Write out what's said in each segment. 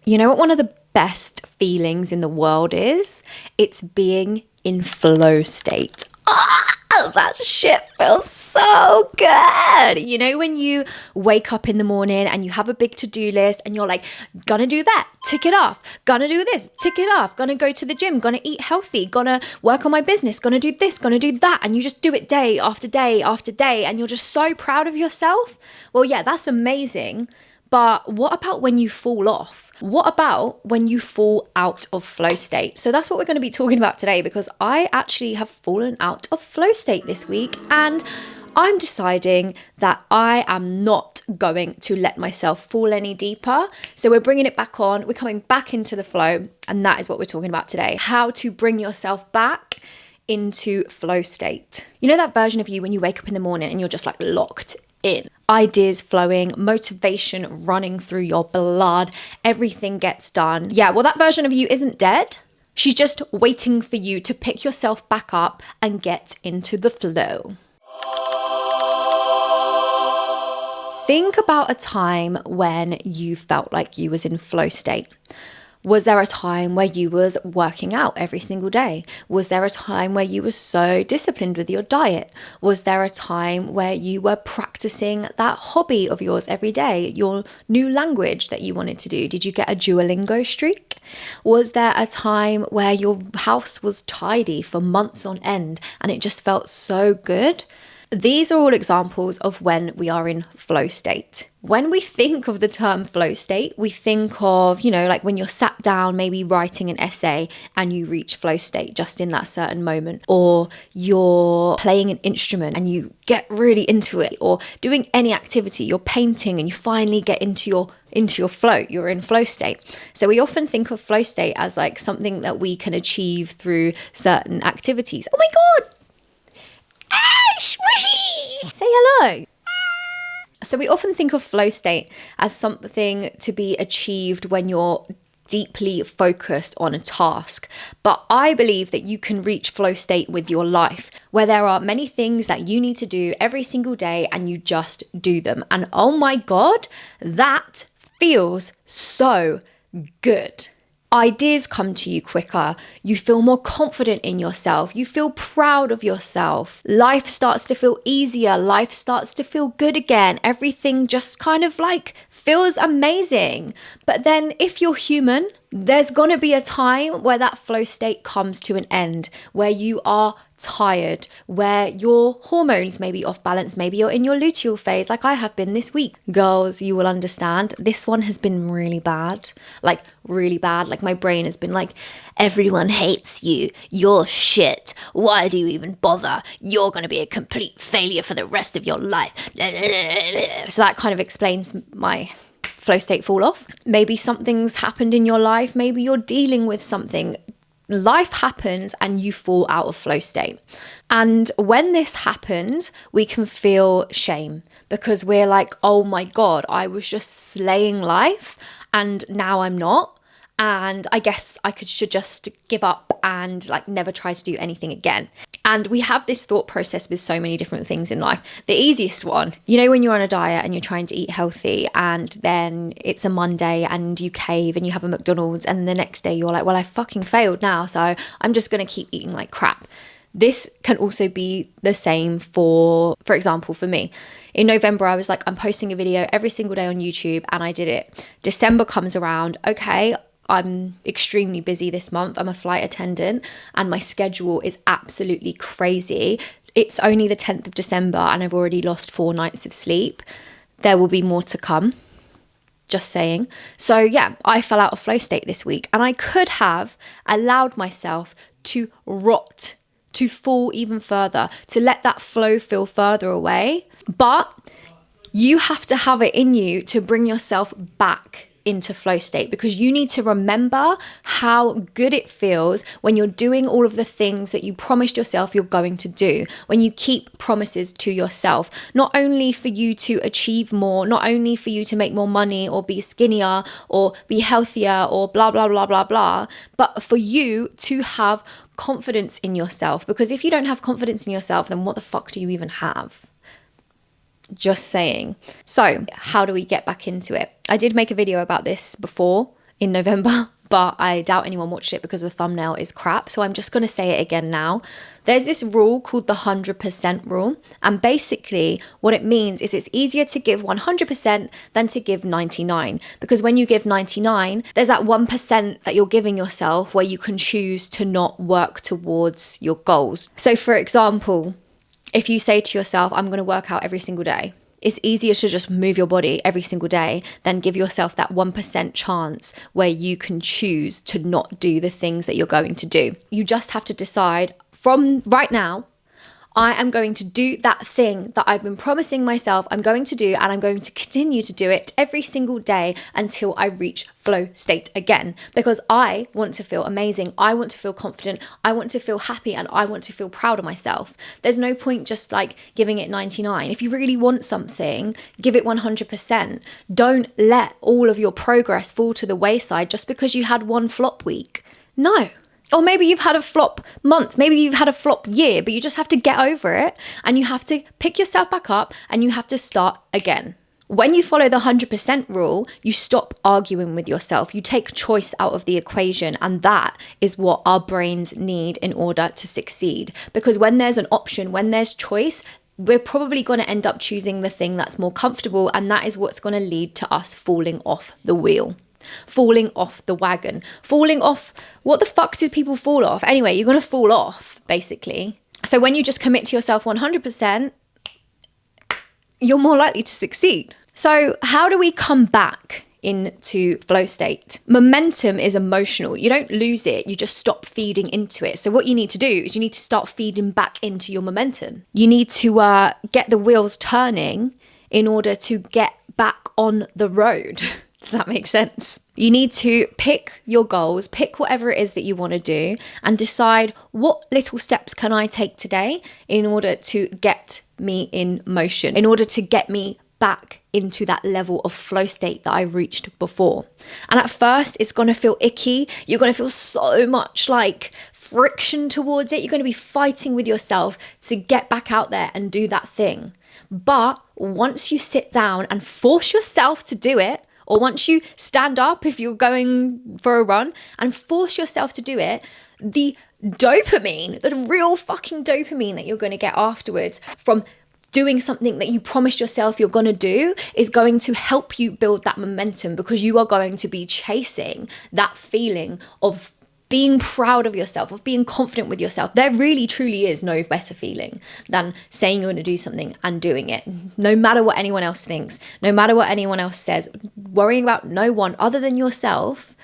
You know what one of the best feelings in the world is? It's being in flow state. That shit feels so good. You know, when you wake up in the morning and you have a big to-do list and you're like, gonna do that, tick it off, gonna do this, tick it off, gonna go to the gym, gonna eat healthy, gonna work on my business, gonna do this, gonna do that. And you just do it day after day after day and you're just so proud of yourself. Well, yeah, that's amazing. But what about when you fall off? What about when you fall out of flow state? So that's what we're going to be talking about today, because I actually have fallen out of flow state this week and I'm deciding that I am not going to let myself fall any deeper. So we're bringing it back on. We're coming back into the flow, and that is what we're talking about today. How to bring yourself back into flow state. You know that version of you when you wake up in the morning and you're just like locked in, ideas flowing, motivation running through your blood, everything gets done. Yeah, well, that version of you isn't dead. She's just waiting for you to pick yourself back up and get into the flow. Think about a time when you felt like you was in flow state. Was there a time where you was working out every single day? Was there a time where you were so disciplined with your diet? Was there a time where you were practicing that hobby of yours every day, your new language that you wanted to do? Did you get a Duolingo streak? Was there a time where your house was tidy for months on end and it just felt so good? These are all examples of when we are in flow state. When we think of the term flow state, we think of, you know, like when you're sat down, maybe writing an essay and you reach flow state just in that certain moment, or you're playing an instrument and you get really into it, or doing any activity, you're painting and you finally get into your flow, you're in flow state. So we often think of flow state as like something that we can achieve through certain activities. Oh my God! Squishy! Say hello. So we often think of flow state as something to be achieved when you're deeply focused on a task. But I believe that you can reach flow state with your life, where there are many things that you need to do every single day and you just do them. And oh my God, that feels so good. Ideas come to you quicker. You feel more confident in yourself. You feel proud of yourself. Life starts to feel easier. Life starts to feel good again. Everything just kind of like feels amazing. But then if you're human, there's going to be a time where that flow state comes to an end, where you are tired, where your hormones may be off balance. Maybe you're in your luteal phase like I have been this week. Girls, you will understand. This one has been really bad. Like really bad. Like my brain has been like, everyone hates you. You're shit. Why do you even bother? You're going to be a complete failure for the rest of your life. So that kind of explains my flow state fall off. Maybe something's happened in your life. Maybe you're dealing with something. Life happens and you fall out of flow state. And when this happens, we can feel shame because we're like, oh my God, I was just slaying life and now I'm not. And I guess should just give up and like never try to do anything again. And we have this thought process with so many different things in life. The easiest one, you know, when you're on a diet and you're trying to eat healthy and then it's a Monday and you cave and you have a McDonald's and the next day you're like, well, I fucking failed now, so I'm just going to keep eating like crap. This can also be the same for example, for me. In November, I was like, I'm posting a video every single day on YouTube and I did it. December comes around. Okay, I'm extremely busy this month. I'm a flight attendant and my schedule is absolutely crazy. It's only the 10th of December and I've already lost 4 nights of sleep. There will be more to come. Just saying. So yeah, I fell out of flow state this week and I could have allowed myself to rot, to fall even further, to let that flow feel further away. But you have to have it in you to bring yourself back into flow state, because you need to remember how good it feels when you're doing all of the things that you promised yourself you're going to do, when you keep promises to yourself, not only for you to achieve more, not only for you to make more money or be skinnier or be healthier or blah, blah, blah, blah, blah, but for you to have confidence in yourself. Because if you don't have confidence in yourself, then what the fuck do you even have? Just saying. So how do we get back into it? I did make a video about this before in November, but I doubt anyone watched it because the thumbnail is crap. So I'm just going to say it again now. There's this rule called the 100% rule. And basically what it means is it's easier to give 100% than to give 99. Because when you give 99, there's that 1% that you're giving yourself where you can choose to not work towards your goals. So for example, if you say to yourself, I'm going to work out every single day, it's easier to just move your body every single day than give yourself that 1% chance where you can choose to not do the things that you're going to do. You just have to decide from right now, I am going to do that thing that I've been promising myself I'm going to do, and I'm going to continue to do it every single day until I reach flow state again, because I want to feel amazing. I want to feel confident. I want to feel happy, and I want to feel proud of myself. There's no point just like giving it 99. If you really want something, give it 100%. Don't let all of your progress fall to the wayside just because you had one flop week. No. Or maybe you've had a flop month, maybe you've had a flop year, but you just have to get over it and you have to pick yourself back up and you have to start again. When you follow the 100% rule, you stop arguing with yourself. You take choice out of the equation, and that is what our brains need in order to succeed. Because when there's an option, when there's choice, we're probably going to end up choosing the thing that's more comfortable, and that is what's going to lead to us falling off the wheel. Falling off the wagon, falling off. What the fuck do people fall off? Anyway, you're going to fall off, basically. So when you just commit to yourself 100%, you're more likely to succeed. So how do we come back into flow state? Momentum is emotional. You don't lose it. You just stop feeding into it. So what you need to do is you need to start feeding back into your momentum. You need to get the wheels turning in order to get back on the road. Does that make sense? You need to pick your goals, pick whatever it is that you want to do, and decide what little steps can I take today in order to get me in motion, in order to get me back into that level of flow state that I reached before. And at first, it's going to feel icky. You're going to feel so much like friction towards it. You're going to be fighting with yourself to get back out there and do that thing. But once you sit down and force yourself to do it, or once you stand up if you're going for a run and force yourself to do it, the dopamine, the real fucking dopamine that you're going to get afterwards from doing something that you promised yourself you're going to do is going to help you build that momentum, because you are going to be chasing that feeling of being proud of yourself, of being confident with yourself. There really, truly is no better feeling than saying you're going to do something and doing it. No matter what anyone else thinks, no matter what anyone else says, worrying about no one other than yourself.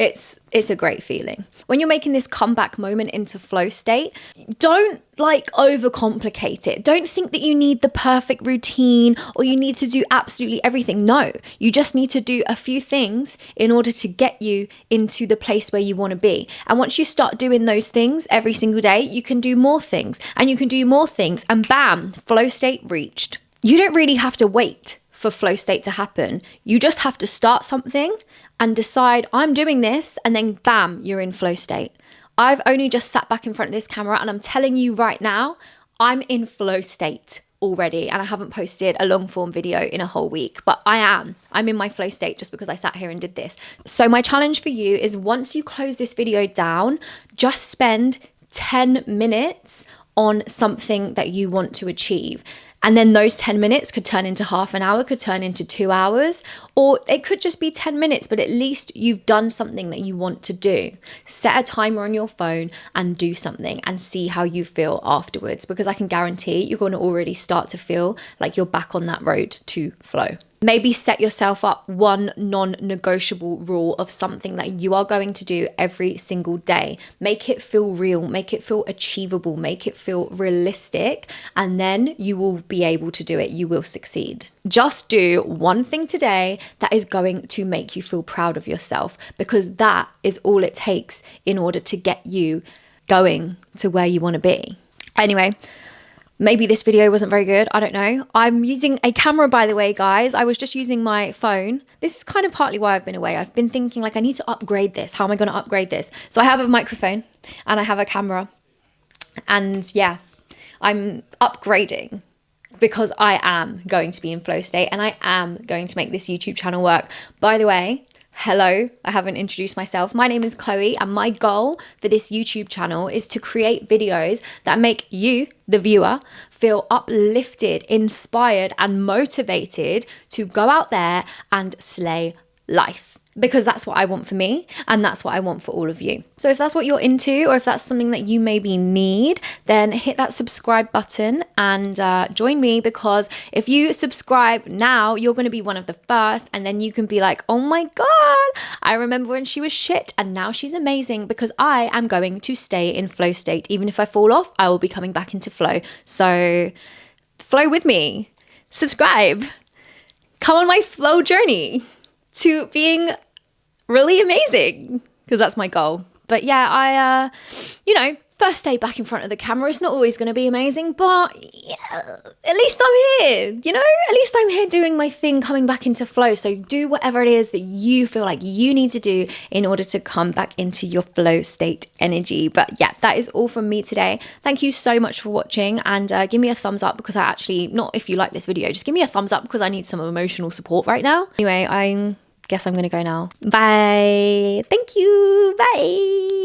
It's a great feeling. When you're making this comeback moment into flow state, don't overcomplicate it. Don't think that you need the perfect routine or you need to do absolutely everything. No, you just need to do a few things in order to get you into the place where you want to be. And once you start doing those things every single day, you can do more things and you can do more things, and bam, flow state reached. You don't really have to wait for flow state to happen. You just have to start something and decide, I'm doing this, and then bam, you're in flow state. I've only just sat back in front of this camera and I'm telling you right now, I'm in flow state already, and I haven't posted a long form video in a whole week, but I'm in my flow state just because I sat here and did this. So my challenge for you is, once you close this video down, just spend 10 minutes on something that you want to achieve. And then those 10 minutes could turn into half an hour, could turn into 2 hours, or it could just be 10 minutes, but at least you've done something that you want to do. Set a timer on your phone and do something and see how you feel afterwards, because I can guarantee you're going to already start to feel like you're back on that road to flow. Maybe set yourself up one non-negotiable rule of something that you are going to do every single day. Make it feel real, make it feel achievable, make it feel realistic, and then you will be able to do it. You will succeed. Just do one thing today that is going to make you feel proud of yourself, because that is all it takes in order to get you going to where you want to be. Anyway, maybe this video wasn't very good. I don't know. I'm using a camera, by the way, guys. I was just using my phone. This is kind of partly why I've been away. I've been thinking I need to upgrade this. How am I going to upgrade this? So I have a microphone and I have a camera. And yeah, I'm upgrading because I am going to be in flow state and I am going to make this YouTube channel work. By the way, Hello, I haven't introduced myself. My name is Chloe, and my goal for this YouTube channel is to create videos that make you, the viewer, feel uplifted, inspired, and motivated to go out there and slay life. Because that's what I want for me, and that's what I want for all of you. So if that's what you're into, or if that's something that you maybe need, then hit that subscribe button and join me, because if you subscribe now, you're going to be one of the first, and then you can be like, oh my God, I remember when she was shit and now she's amazing, because I am going to stay in flow state. Even if I fall off, I will be coming back into flow. So flow with me, subscribe, come on my flow journey to being really amazing, because that's my goal. But yeah, first day back in front of the camera, it's not always going to be amazing, but yeah, at least I'm here, at least I'm here doing my thing, coming back into flow. So do whatever it is that you feel like you need to do in order to come back into your flow state energy. But yeah, that is all from me today. Thank you so much for watching, and give me a thumbs up, because not if you like this video, just give me a thumbs up, because I need some emotional support right now. Anyway, I guess I'm gonna go now. Bye. Thank you. Bye.